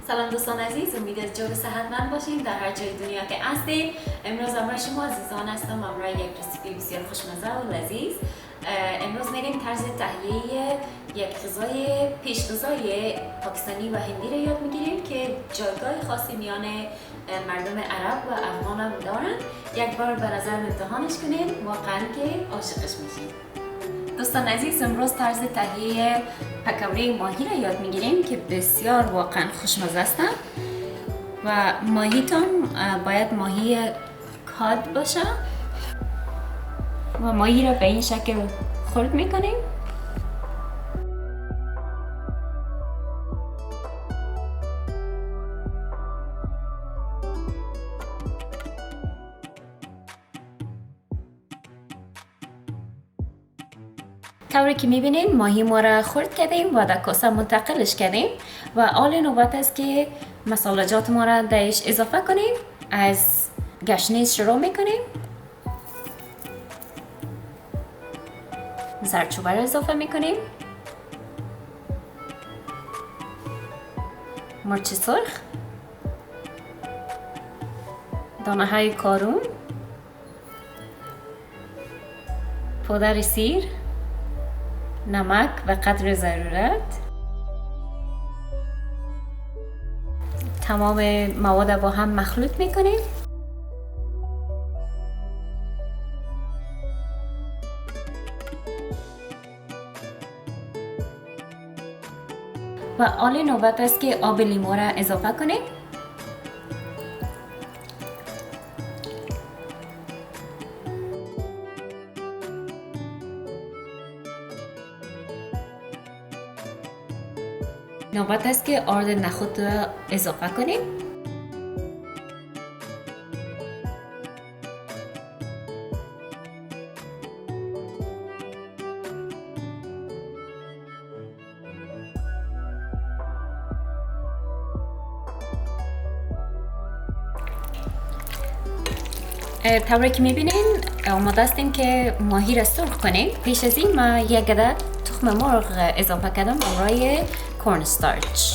سلام دوستان عزیز، امید جور صحتمند باشین در هر جای دنیا که هستید. امروز همراه شما عزیزان هستم برای یک رسیپی بسیار خوشمزه و لذیذ. امروز میریم طرز تهیه یک غذای پیشغذای پاکستانی و هندی را یاد میگیریم که جایگاه خاصی میان مردم عرب و افغان هم دارن. یک بار به نظر امتحانش کنین، واقعا که عاشقش میشین. دوستان عزیز، امروز طرز تهیه پکوره ماهی را یاد میگیریم که بسیار واقعا خوشمزه است و ماهیتون باید ماهی کاد باشه و ماهی را به این شکل خرد میکنیم. طوری که میبینین ماهی ما را خرد کردیم و در کاسه منتقلش کردیم و حال نوبت است که مسالجات ما را درش اضافه کنیم. از گشنیز شروع میکنیم. زردچوبه را اضافه میکنیم. مرچ سرخ، دانه های کارون، پودر سیر، نمک و قدر ضرورت. تمام مواد با هم مخلوط میکنیم. و حال نوبت است که آب لیمو را اضافه کنیم. نوبت است که آرد نخود را اضافه کنیم. طوری که میبینین آماده هستیم که ماهی را سرخ کنیم. پیش از این ما یک عدد تخم مرغ اضافه کردم برای کورن استارچ.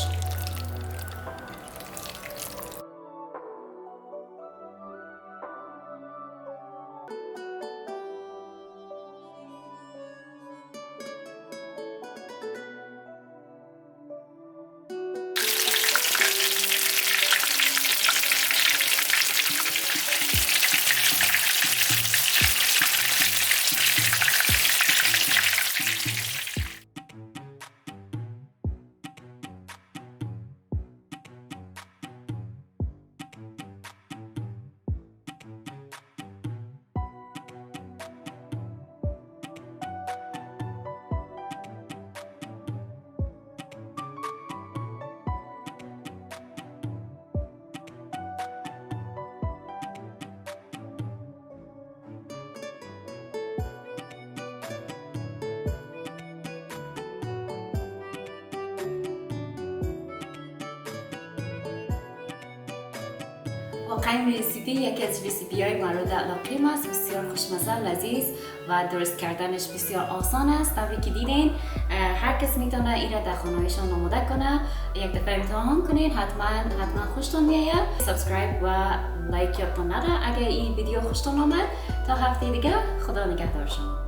واقعا رسیپی یکی از رسیپی های مورد علاقه ما است. بسیار خوشمزه، لذیذ و درست کردنش بسیار آسان است. طوری که دیدین هر کس میتونه این را در خانه‌هایشان آماده کنه. یک دفعه امتحان کنین، حتما خوشتون میاد. سابسکرایب و لایک یادتون نره اگر این ویدیو خوشتون آمد. تا هفته دیگه، خدا نگهدار شما.